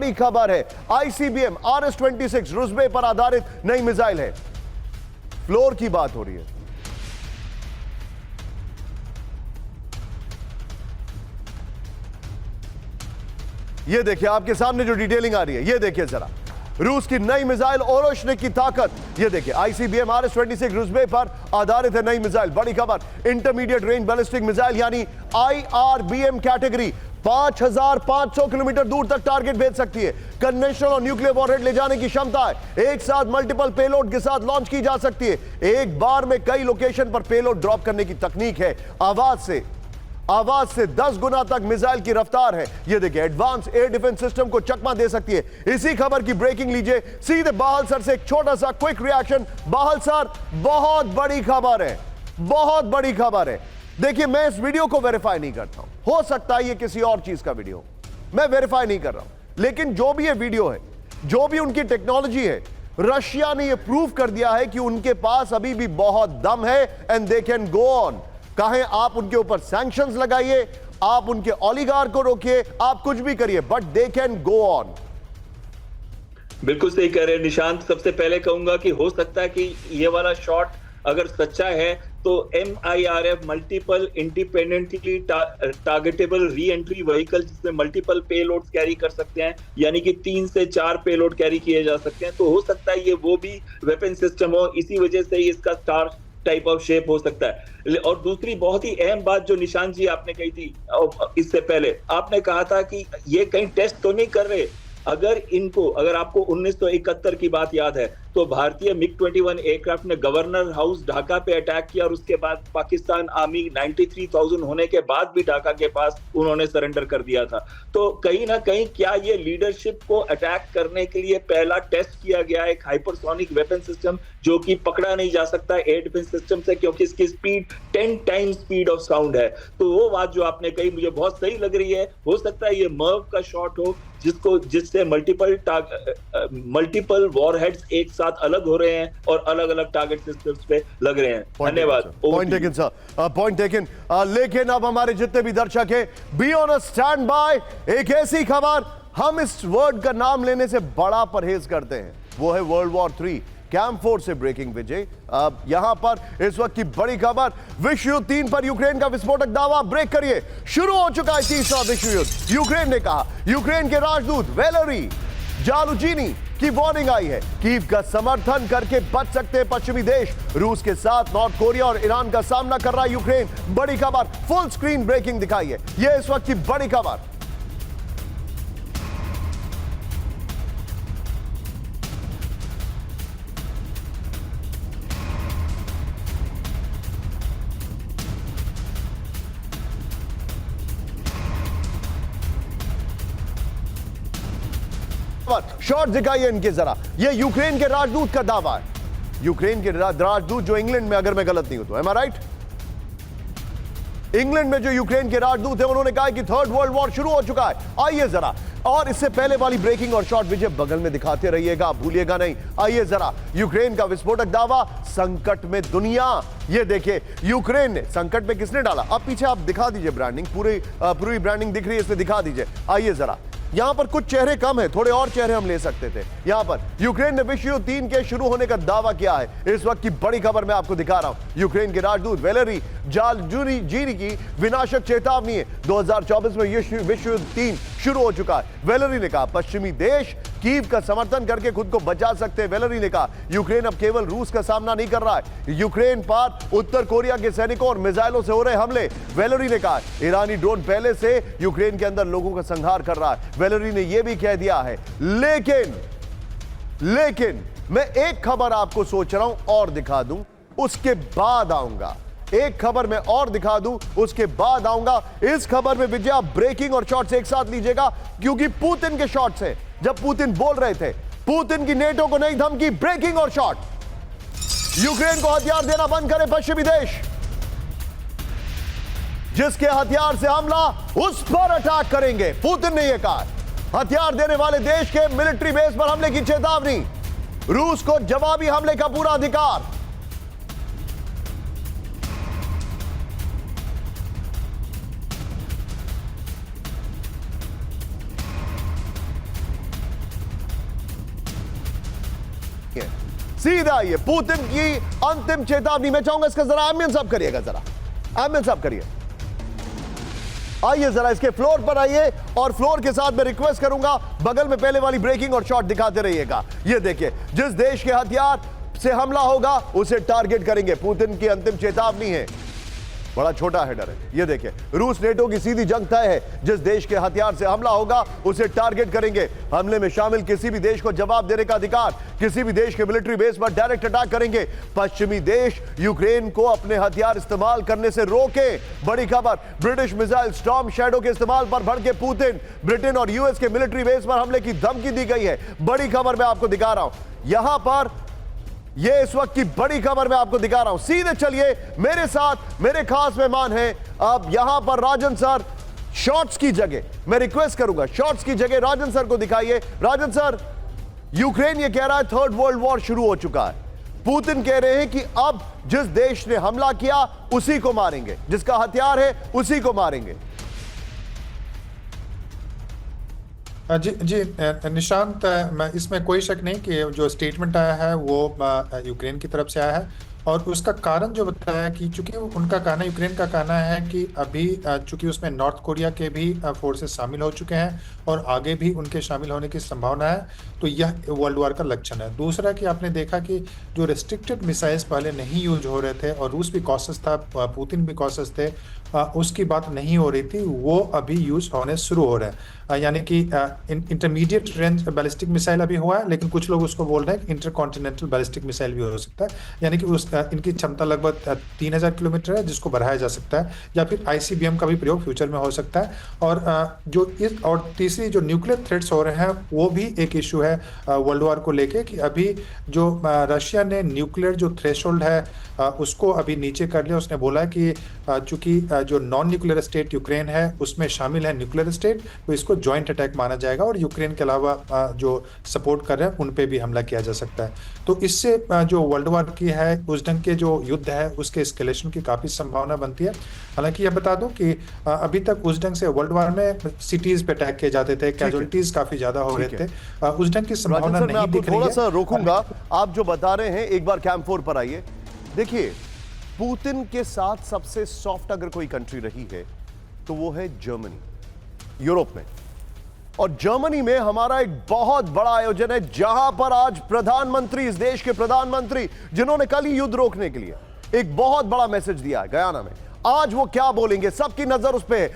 बड़ी खबर है। आईसीबीएम RS-26 रुस्बे पर आधारित नई मिसाइल है। फ्लोर की बात हो रही है। ये देखिए आपके सामने जो डिटेलिंग आ रही है, ये देखिए जरा, रूस की नई मिसाइल ओरोशने की ताकत। ये देखिए आईसीबीएम RS-26 रुस्बे पर आधारित है नई मिसाइल। बड़ी खबर, इंटरमीडिएट रेंज बैलिस्टिक मिसाइल यानी IRBM कैटेगरी 5500 किलोमीटर दूर तक टारगेट भेज सकती है। कन्वेंशनल और न्यूक्लियर वॉरहेड ले जाने की क्षमता है। एक साथ मल्टीपल पेलोड के साथ लॉन्च की जा सकती है। एक बार में कई लोकेशन पर पेलोड ड्रॉप करने की तकनीक है। आवाज से 10 गुना तक मिसाइल की रफ्तार है। यह देखिए एडवांस एयर डिफेंस सिस्टम को चकमा दे सकती है। इसी खबर की ब्रेकिंग लीजिए सीधे बाहल सर से, एक छोटा सा क्विक रिएक्शन। बाहल सर, बहुत बड़ी खबर है, बहुत बड़ी खबर है। देखिए मैं इस वीडियो को वेरीफाई नहीं करता हूं, हो सकता है ये किसी और चीज का वीडियो, मैं वेरीफाई नहीं कर रहा हूं, लेकिन जो भी ये वीडियो है, जो भी उनकी टेक्नोलॉजी है, रशिया ने ये प्रूव कर दिया है कि उनके पास अभी भी बहुत दम है and they can go on. कहें आप उनके ऊपर सैंक्शंस लगाइए, आप उनके ओलिगार को रोकिए, आप कुछ भी करिए, but they can go on. बिल्कुल सही कह रहे हैं निशांत। सबसे पहले कहूंगा कि हो सकता है कि ये वाला शॉट अगर सच्चा है तो MIRF multiple independently targetable re entry vehicle, जिसमें मल्टीपल पेलोड्स कैरी कर सकते हैं, यानी कि 3 से 4 पेलोड कैरी किए जा सकते हैं। तो हो सकता है ये वो भी वेपन सिस्टम हो, इसी वजह से इसका स्टार टाइप ऑफ शेप हो सकता है। और दूसरी बहुत ही अहम बात जो निशांत जी आपने कही थी इससे पहले, आपने कहा था कि ये कहीं टेस्ट तो नहीं कर रहे। अगर आपको 1971 की बात याद है तो भारतीय MiG-21 एयरक्राफ्ट ने गवर्नर हाउस ढाका पे अटैक किया और उसके बाद पाकिस्तान आर्मी 93,000 होने के बाद भी ढाका के पास उन्होंने सरेंडर कर दिया था। तो कहीं ना कहीं क्या ये लीडरशिप को अटैक करने के लिए पहला टेस्ट किया गया एक हाइपरसोनिक वेपन सिस्टम जो कि पकड़ा नहीं जा सकता एयर डिफेंस सिस्टम से, क्योंकि इसकी speed 10 times speed of sound है। तो वो बात जो आपने कही मुझे बहुत सही लग रही है। हो सकता है ये मर्व का शॉट हो जिससे मल्टीपल वॉरहेड्स एक साथ अलग हो रहे हैं और अलग अलग टारगेट सिस्टम्स पे लग रहे हैं। धन्यवाद। Point taken sir, point taken. लेकिन अब हमारे जितने भी दर्शक हैं, be on a stand by. एक ऐसी खबर, हम इस वर्ड का नाम लेने से बड़ा परहेज करते हैं, वो है वर्ल्ड वॉर 3। कैंप 4 से ब्रेकिंग विजय। यहां पर इस वक्त की बड़ी खबर, विश्व युद्ध 3 पर यूक्रेन का विस्फोटक दावा ब्रेक करिए। शुरू हो चुका है तीसरा विश्व युद्ध, यूक्रेन ने कहा। यूक्रेन के राजदूत वैलेरी जालुजीनी की वार्निंग आई है, कीव का समर्थन करके बच सकते हैं पश्चिमी देश। रूस के साथ नॉर्थ कोरिया और ईरान का सामना कर रहा है यूक्रेन। बड़ी खबर, फुल स्क्रीन ब्रेकिंग दिखाई है, यह इस वक्त की बड़ी खबर। शॉट दिखाइए इनके जरा, ये यूक्रेन के राजदूत का दावा है। यूक्रेन के राजदूत जो इंग्लैंड में, अगर मैं गलत नहीं हूं तो, एम आई राइट? इंग्लैंड में जो यूक्रेन के राजदूत है उन्होंने कहा कि थर्ड वर्ल्ड वॉर शुरू हो चुका है। आइए जरा, और इससे पहले वाली ब्रेकिंग और शॉट विजय बगल में दिखाते रहिएगा, भूलिएगा नहीं। आइए जरा, यूक्रेन का विस्फोटक दावा, संकट में दुनिया। ये देखिए यूक्रेन ने संकट में किसने डाला। अब पीछे आप दिखा दीजिए ब्रांडिंग, पूरी ब्रांडिंग दिख रही है, इसमें दिखा दीजिए। आइए जरा, यहां पर कुछ चेहरे कम है, थोड़े और चेहरे हम ले सकते थे। यहां पर यूक्रेन ने विश्व युद्ध 3 के शुरू होने का दावा किया है। इस वक्त की बड़ी खबर मैं आपको दिखा रहा हूं। यूक्रेन के राजदूत वैलेरी जालुजीनी की विनाशक चेतावनी है। 2024 में विश्व युद्ध 3 शुरू हो चुका है। वैलेरी ने कहा पश्चिमी देश कीव का समर्थन करके खुद को बचा सकते हैं। वैलेरी ने कहा यूक्रेन अब केवल रूस का सामना नहीं कर रहा है, यूक्रेन पर उत्तर कोरिया के सैनिकों और मिसाइलों से हो रहे हमले। वैलेरी ने कहा ईरानी ड्रोन पहले से यूक्रेन के अंदर लोगों का संहार कर रहा है। वैलेरी ने यह भी कह दिया है, लेकिन मैं एक खबर आपको सोच रहा हूं और दिखा दूं, उसके बाद आऊंगा। एक खबर मैं और दिखा दूं, उसके बाद आऊंगा। इस खबर में विजय आप ब्रेकिंग और शॉट्स एक साथ लीजिएगा, क्योंकि पुतिन के शॉट्स हैं। जब पुतिन बोल रहे थे, पुतिन की नेटो को नई धमकी, ब्रेकिंग और शॉट। यूक्रेन को हथियार देना बंद करे पश्चिमी देश, जिसके हथियार से हमला उस पर अटैक करेंगे। पुतिन ने यह कहा, हथियार देने वाले देश के मिलिट्री बेस पर हमले की चेतावनी, रूस को जवाबी हमले का पूरा अधिकार। सीधा ये पुतिन की अंतिम चेतावनी। मैं चाहूंगा इसका जरा एम्बियंस अप करिएगा, जरा एम्बियंस अप करिए। आइए जरा इसके फ्लोर पर आइए, और फ्लोर के साथ मैं रिक्वेस्ट करूंगा बगल में पहले वाली ब्रेकिंग और शॉट दिखाते रहिएगा। ये देखिए, जिस देश के हथियार से हमला होगा उसे टारगेट करेंगे। पुतिन की अंतिम चेतावनी है। बड़ा छोटा हेडर है। ये देखिए, रूस नेटो की सीधी जंग तय है। जिस देश के हथियार से हमला होगा उसे टारगेट करेंगे। हमले में शामिल किसी भी देश को जवाब देने का अधिकार, किसी भी देश के मिलिट्री बेस पर डायरेक्ट अटैक करेंगे। पश्चिमी देश यूक्रेन को अपने हथियार इस्तेमाल करने से रोके। बड़ी खबर, ब्रिटिश मिसाइल स्टॉर्म शैडो के इस्तेमाल पर भड़के पुतिन। ब्रिटेन और यूएस के मिलिट्री बेस पर हमले की धमकी दी गई है। बड़ी खबर मैं आपको दिखा रहा हूं यहां पर। ये इस वक्त की बड़ी खबर मैं आपको दिखा रहा हूं। सीधे चलिए मेरे साथ, मेरे खास मेहमान हैं अब यहां पर राजन सर। शॉट्स की जगह मैं रिक्वेस्ट करूंगा, शॉट्स की जगह राजन सर को दिखाइए। राजन सर, यूक्रेन ये कह रहा है थर्ड वर्ल्ड वॉर शुरू हो चुका है। पुतिन कह रहे हैं कि अब जिस देश ने हमला किया उसी को मारेंगे, जिसका हथियार है उसी को मारेंगे। जी जी निशांत, मैं इसमें कोई शक नहीं कि जो स्टेटमेंट आया है वो यूक्रेन की तरफ से आया है, और उसका कारण जो बताया कि चूंकि उनका कहना, यूक्रेन का कहना है कि अभी चूंकि उसमें नॉर्थ कोरिया के भी फोर्सेस शामिल हो चुके हैं और आगे भी उनके शामिल होने की संभावना है, तो यह वर्ल्ड वॉर का लक्षण है। दूसरा कि आपने देखा कि जो रिस्ट्रिक्टेड मिसाइल्स पहले नहीं यूज हो रहे थे और रूस भी कॉशस था, पुतिन भी कॉशस थे, उसकी बात नहीं हो रही थी, वो अभी यूज होने शुरू हो रहे हैं। यानी कि इंटरमीडिएट रेंज बैलिस्टिक मिसाइल अभी हुआ है, लेकिन कुछ लोग उसको बोल रहे हैं कि इंटरकॉन्टिनेंटल बैलिस्टिक मिसाइल भी हो सकता है। यानी कि इनकी क्षमता लगभग 3000 किलोमीटर है, जिसको बढ़ाया जा सकता है, या फिर ICBM का भी प्रयोग फ्यूचर में हो सकता है। और तीसरी जो न्यूक्लियर थ्रेट्स हो रहे हैं वो भी एक इशू है वर्ल्ड वॉर को लेके, कि अभी जो रशिया ने न्यूक्लियर जो थ्रेशोल्ड है उसको अभी नीचे कर लिया। उसने बोला है कि चूंकि जो नॉन न्यूक्लियर स्टेट यूक्रेन है उसमें शामिल है न्यूक्लियर स्टेट, तो इसको जॉइंट अटैक माना जाएगा और यूक्रेन के अलावा जो सपोर्ट कर रहे हैं उन पे भी हमला किया जा सकता है। तो इससे जो वर्ल्ड वॉर की है, उस ढंग के जो युद्ध है उसके एस्केलेशन की काफी संभावना बनती है। हालांकि यह बता दूं कि अभी तक उस ढंग से वर्ल्ड वॉर में सिटीज पे अटैक किए जाते थे, कैजुअलिटीज काफी ज्यादा हो रहे थे, उस ढंग की संभावना नहीं दिख रही है। थोड़ा सा रोकूंगा, आप जो बता रहे हैं एक बार कैंप 4 पर आइए। देखिए, पुतिन के साथ सबसे सॉफ्ट अगर कोई कंट्री रही है तो वो है जर्मनी, यूरोप में। और जर्मनी में हमारा एक बहुत बड़ा आयोजन है, जहां पर आज प्रधानमंत्री, इस देश के प्रधानमंत्री, जिन्होंने कल ही युद्ध रोकने के लिए एक बहुत बड़ा मैसेज दिया है गयाना में, आज वो क्या बोलेंगे, सबकी नजर उस पे है।